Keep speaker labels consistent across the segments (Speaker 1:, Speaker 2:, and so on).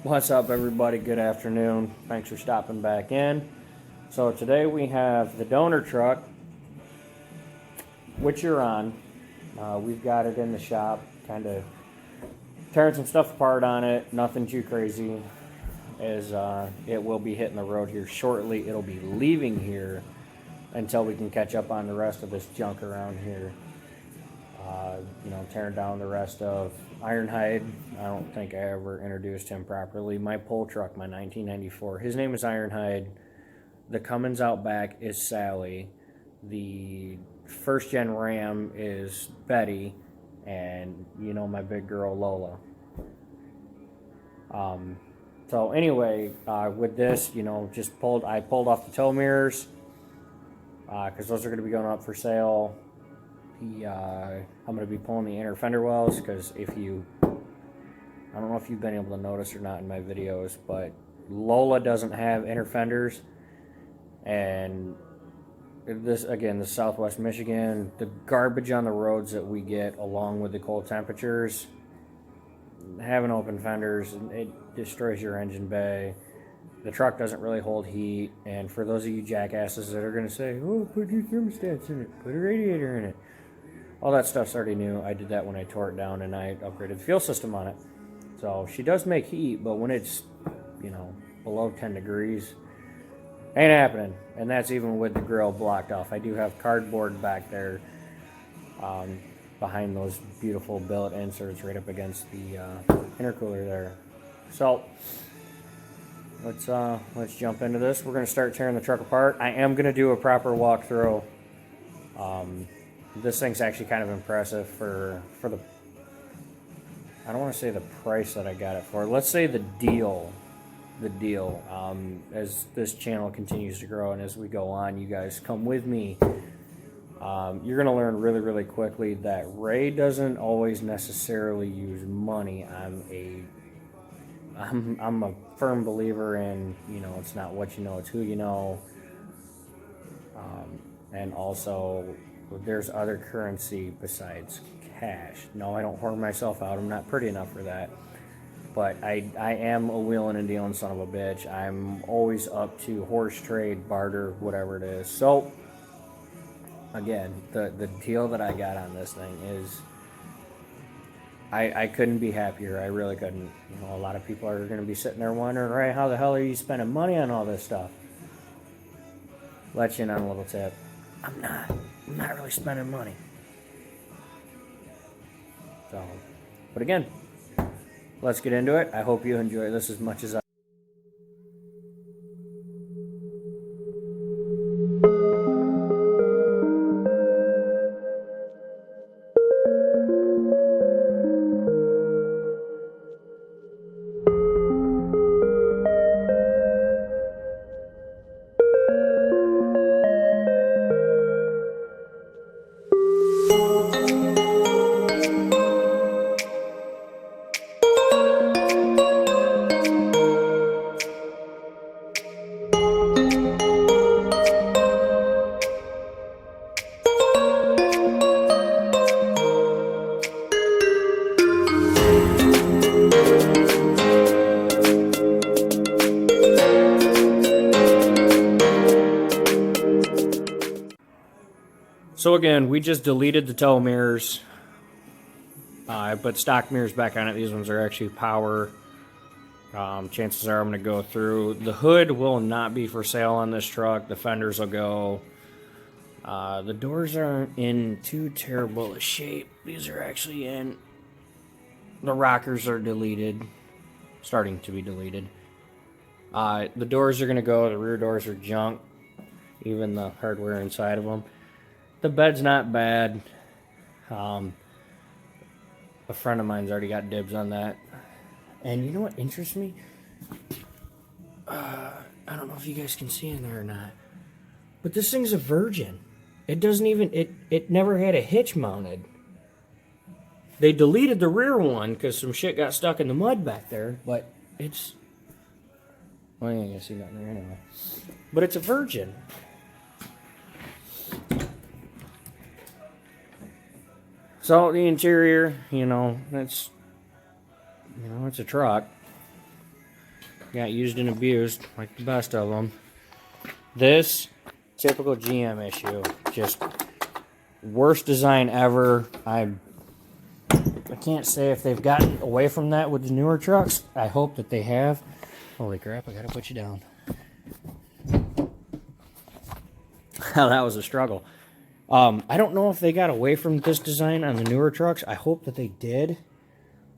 Speaker 1: What's up, everybody? Good afternoon. Thanks for stopping back in. So today we have the donor truck, which you're on. We've got it in the shop, kind of tearing some stuff apart on it. Nothing too crazy, as it will be hitting the road here shortly. It'll be leaving here until we can catch up on the rest of this junk around here. Tearing down the rest of Ironhide. I don't think I ever introduced him properly. My pole truck, my 1994. His name is Ironhide. The Cummins Outback is Sally. The first gen Ram is Betty. And my big girl Lola. So anyway, with this, I pulled off the tow mirrors. Because those are going to be going up for sale. I'm going to be pulling the inner fender wells because I don't know if you've been able to notice or not in my videos, but Lola doesn't have inner fenders. And this Southwest Michigan, the garbage on the roads that we get along with the cold temperatures, having open fenders, it destroys your engine bay. The truck doesn't really hold heat. And for those of you jackasses that are going to say, oh, put your thermostats in it, put a radiator in it, all that stuff's already new. I did that when I tore it down and I upgraded the fuel system on it. So she does make heat, but when it's, below 10 degrees, ain't happening. And that's even with the grill blocked off. I do have cardboard back there behind those beautiful billet inserts right up against the intercooler there. So let's jump into this. We're going to start tearing the truck apart. I am going to do a proper walkthrough. This thing's actually kind of impressive for the, I don't want to say the price that I got it for. Let's say the deal. As this channel continues to grow and as we go on, you guys come with me. You're going to learn really, really quickly that Ray doesn't always necessarily use money. I'm a firm believer in, it's not what you know, it's who you know. And also, there's other currency besides cash. No, I don't whore myself out. I'm not pretty enough for that. But I am a wheeling and dealing son of a bitch. I'm always up to horse trade, barter, whatever it is. So, again, the deal that I got on this thing is, I couldn't be happier. I really couldn't. A lot of people are going to be sitting there wondering, right, how the hell are you spending money on all this stuff? Let you in on a little tip. I'm not really spending money. So, but again, let's get into it. I hope you enjoy this as much as I. So again, we just deleted the tow mirrors. I put stock mirrors back on it. These ones are actually power. Chances are I'm going to go through. The hood will not be for sale on this truck. The fenders will go. The doors aren't in too terrible a shape. These are actually in. The rockers are deleted. Starting to be deleted. The doors are going to go. The rear doors are junk. Even the hardware inside of them. The bed's not bad. A friend of mine's already got dibs on that. And you know what interests me? I don't know if you guys can see in there or not. But this thing's a Virgin. It doesn't even, it never had a hitch mounted. They deleted the rear one because some shit got stuck in the mud back there. But it's, well, you ain't gonna see nothing there anyway. But it's a Virgin. So the interior, it's a truck. got used and abused, like the best of them. This, typical GM issue. Just worst design ever. I can't say if they've gotten away from that with the newer trucks. I hope that they have. Holy crap, I gotta put you down. That was a struggle. I don't know if they got away from this design on the newer trucks. I hope that they did.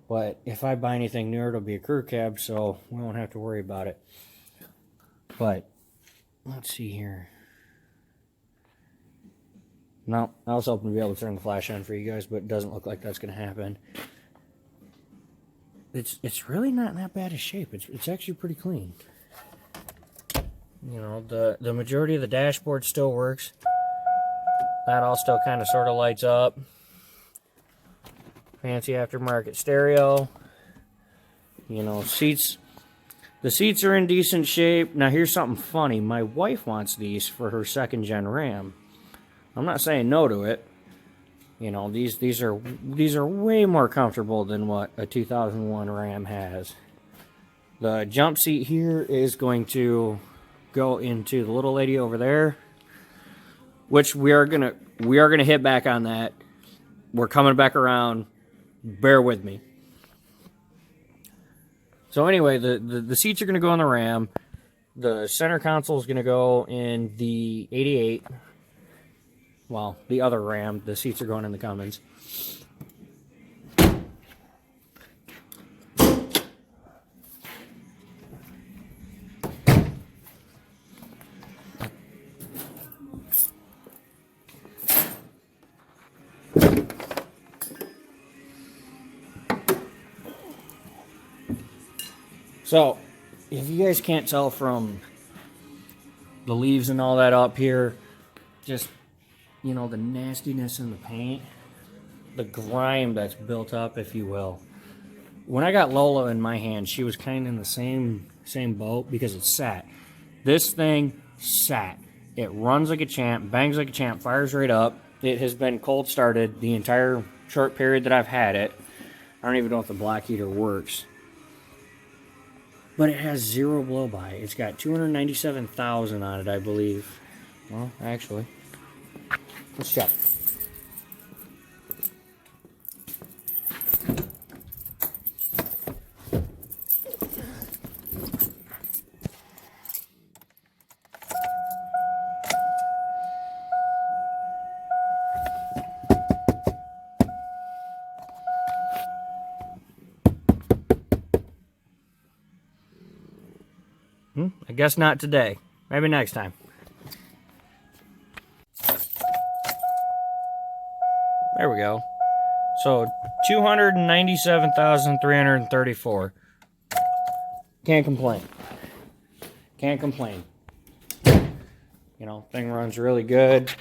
Speaker 1: But if I buy anything newer, it'll be a crew cab, so we won't have to worry about it. But, let's see here. No, I was hoping to be able to turn the flash on for you guys, but it doesn't look like that's going to happen. It's really not in that bad a shape. It's actually pretty clean. You know, the majority of the dashboard still works. That all still kind of sort of lights up. Fancy aftermarket stereo. You know, seats. The seats are in decent shape. Now here's something funny. My wife wants these for her 2nd gen Ram. I'm not saying no to it. You know, these are way more comfortable than what a 2001 Ram has. The jump seat here is going to go into the little lady over there, which we are gonna hit back on that. We're coming back around. Bear with me. So anyway, the seats are gonna go in the Ram. The center console is gonna go in the 88. Well, the other Ram. The seats are going in the Cummins. So, if you guys can't tell from the leaves and all that up here, just, you know, the nastiness in the paint, the grime that's built up, if you will. When I got Lola in my hand, she was kind of in the same boat because it sat. This thing sat. It runs like a champ, bangs like a champ, fires right up. It has been cold started the entire short period that I've had it. I don't even know if the black heater works. But it has 0 blow-by. It's got 297,000 on it, I believe. Well, actually, let's check. I guess not today. Maybe next time. There we go. So, 297,334. Can't complain. Can't complain. You know, thing runs really good.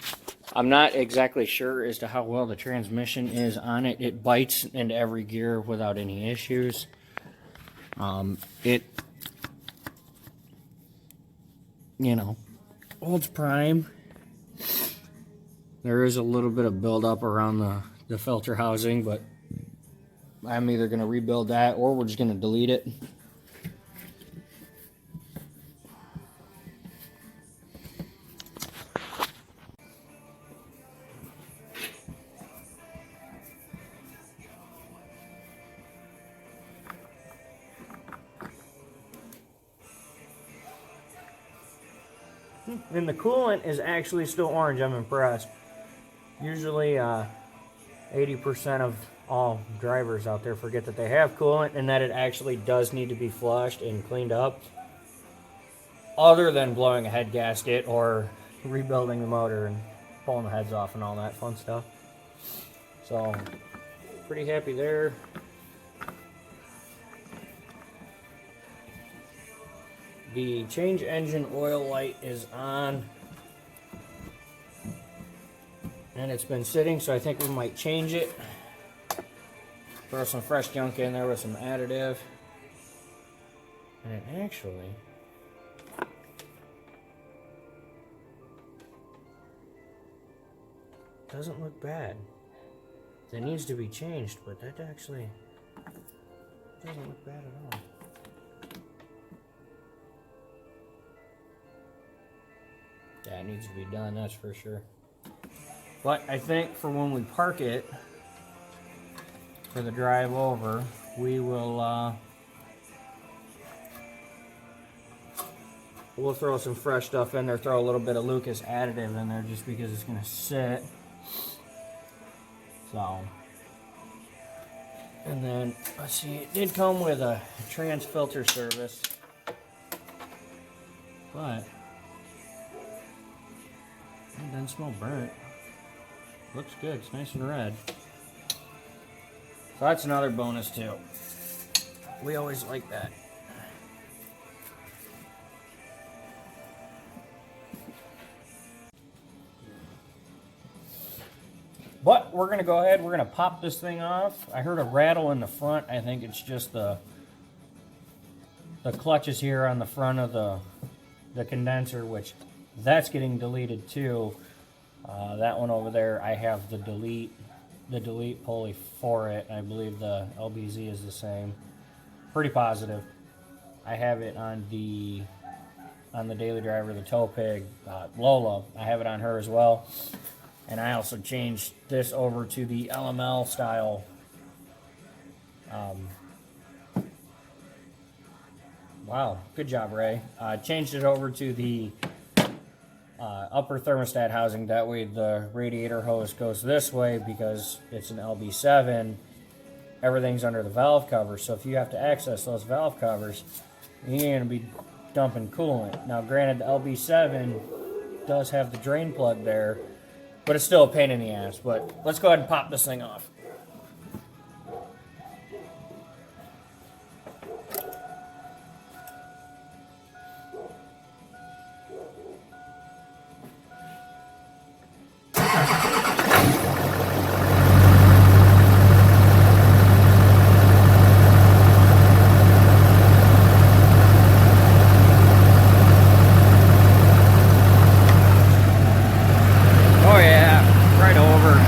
Speaker 1: I'm not exactly sure as to how well the transmission is on it. It bites into every gear without any issues. It, you know, holds prime. There is a little bit of buildup around the filter housing, but I'm either going to rebuild that or we're just going to delete it. And the coolant is actually still orange. I'm impressed. Usually 80% of all drivers out there forget that they have coolant and that it actually does need to be flushed and cleaned up, other than blowing a head gasket or rebuilding the motor and pulling the heads off and all that fun stuff. So, pretty happy there. The change engine oil light is on, and it's been sitting, so I think we might change it. Throw some fresh junk in there with some additive. And it actually doesn't look bad. It needs to be changed, but that actually doesn't look bad at all. Yeah, it needs to be done, that's for sure. But I think for when we park it, for the drive over, we will we'll throw some fresh stuff in there, throw a little bit of Lucas additive in there just because it's going to sit. So, and then, let's see, it did come with a trans filter service, but it doesn't smell burnt. Looks good, it's nice and red. So that's another bonus too. We always like that. But we're going to go ahead, we're going to pop this thing off. I heard a rattle in the front. I think it's just the clutches here on the front of the condenser, which that's getting deleted too. That one over there, I have the delete pulley for it. I believe the LBZ is the same. Pretty positive. I have it on the daily driver, the tow pig, Lola. I have it on her as well. And I also changed this over to the LML style. Wow, good job, Ray. Changed it over to the upper thermostat housing. That way the radiator hose goes this way because it's an LB7. Everything's under the valve cover. So if you have to access those valve covers, you're going to be dumping coolant. Now, granted, the LB7 does have the drain plug there, but it's still a pain in the ass. But let's go ahead and pop this thing off. Oh yeah, right over.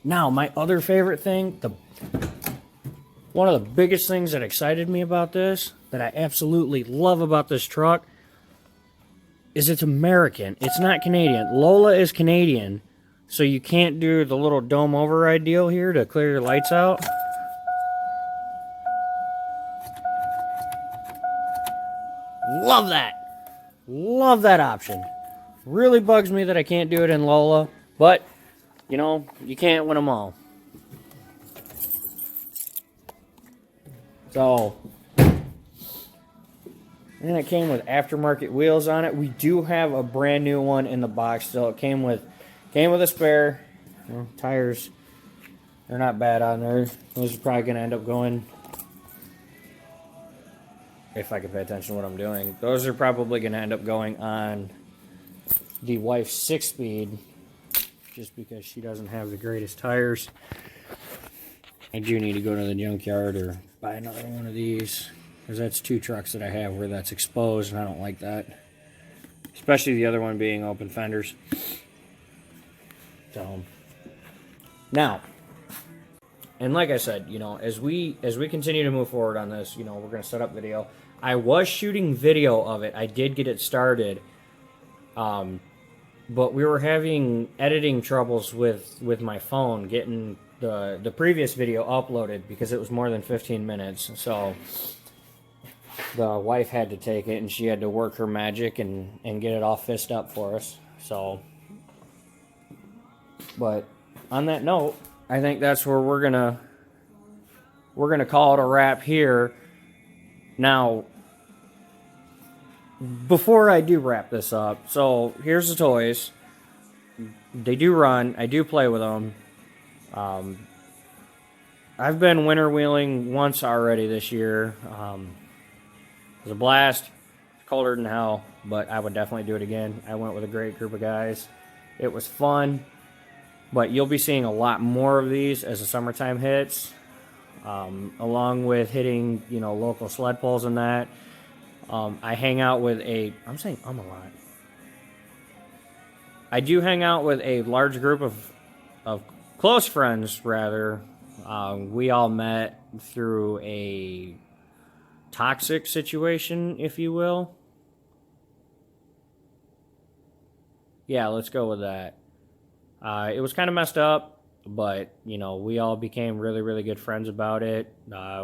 Speaker 1: Now, my other favorite thing, one of the biggest things that excited me about this, that I absolutely love about this truck, is it's American. It's not Canadian. Lola is Canadian, so you can't do the little dome override deal here to clear your lights out. Love that. Love that option. Really bugs me that I can't do it in Lola, but you know, you can't win them all. So, and it came with aftermarket wheels on it. We do have a brand new one in the box still. It came with a spare. Well, tires, they're not bad on there. Those are probably going to end up going, if I can pay attention to what I'm doing, those are probably going to end up going on the wife's 6-speed. Just because she doesn't have the greatest tires. I do need to go to the junkyard or buy another one of these, because that's 2 trucks that I have where that's exposed, and I don't like that. Especially the other one being open fenders. So, now, and like I said, you know, as we continue to move forward on this, you know, we're going to set up video. I was shooting video of it. I did get it started. But we were having editing troubles with my phone getting the previous video uploaded because it was more than 15 minutes. So the wife had to take it and she had to work her magic and get it all fixed up for us. So, but on that note, I think that's where we're gonna we're going to call it a wrap here. Now, before I do wrap this up, so here's the toys. They do run. I do play with them. I've been winter wheeling once already this year. It was a blast. Colder than hell, but I would definitely do it again. I went with a great group of guys. It was fun, but you'll be seeing a lot more of these as the summertime hits, along with hitting, you know, local sled pulls and that. I hang out with I'm saying a lot. I do hang out with a large group of close friends, rather. We all met through a toxic situation, if you will. Yeah, let's go with that. It was kind of messed up, but, you know, we all became really, really good friends about it.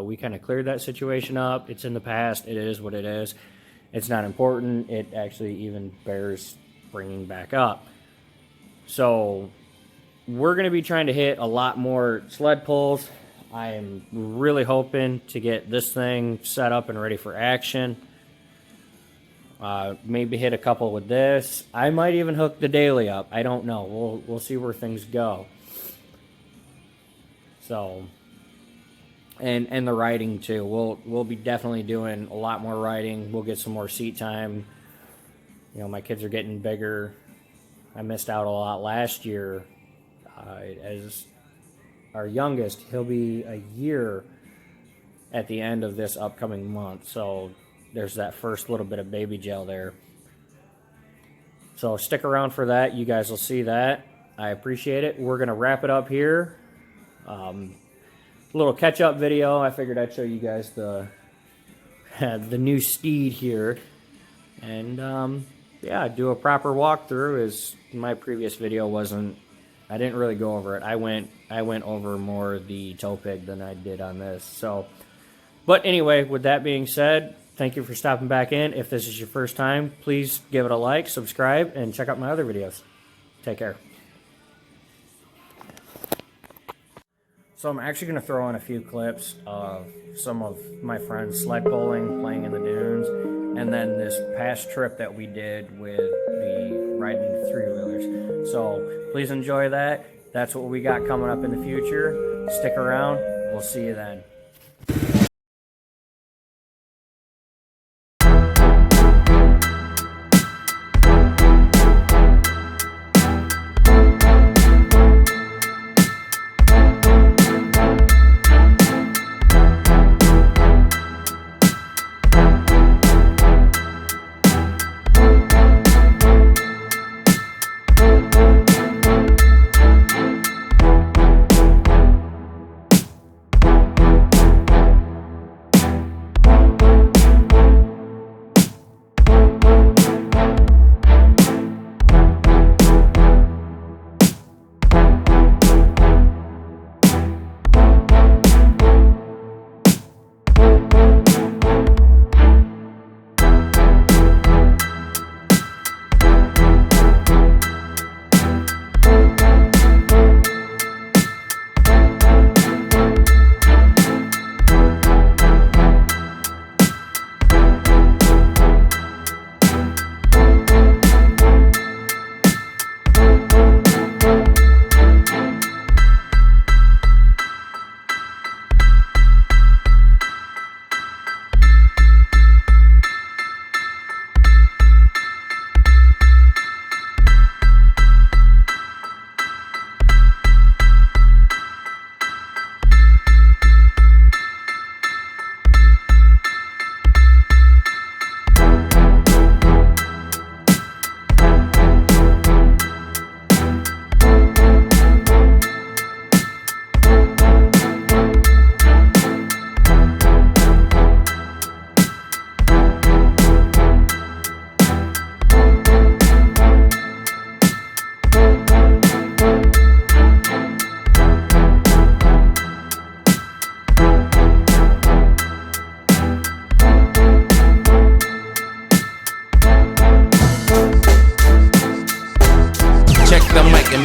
Speaker 1: We kind of cleared that situation up. It's in the past. It is what it is. It's not important. It actually even bears bringing back up. So we're going to be trying to hit a lot more sled pulls. I am really hoping to get this thing set up and ready for action. Maybe hit a couple with this. I might even hook the daily up. I don't know. We'll see where things go. So, and the riding too. We'll be definitely doing a lot more riding. We'll get some more seat time. You know, my kids are getting bigger. I missed out a lot last year. As our youngest, he'll be a year at the end of this upcoming month. So there's that first little bit of baby gel there. So stick around for that. You guys will see that. I appreciate it. We're going to wrap it up here. Little catch-up video. I figured I'd show you guys the new steed here. And yeah, do a proper walkthrough, as my previous video wasn't. I didn't really go over it. I went over more the tow pig than I did on this. So, but anyway, with that being said, thank you for stopping back in. If this is your first time, please give it a like, subscribe, and check out my other videos. Take care. So I'm actually going to throw in a few clips of some of my friends sled pulling, playing in the dunes, and then this past trip that we did with the riding three-wheelers. So please enjoy that. That's what we got coming up in the future. Stick around. We'll see you then.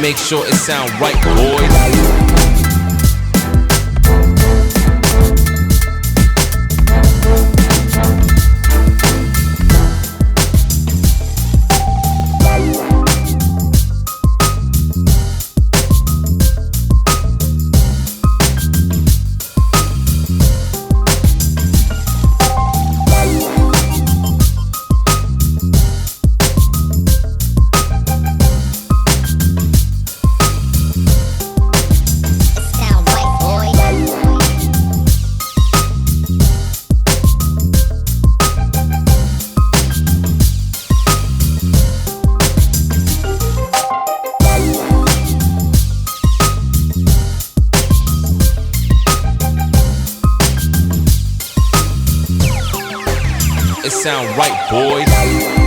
Speaker 2: Make sure it sound right, boys. sound right, boys.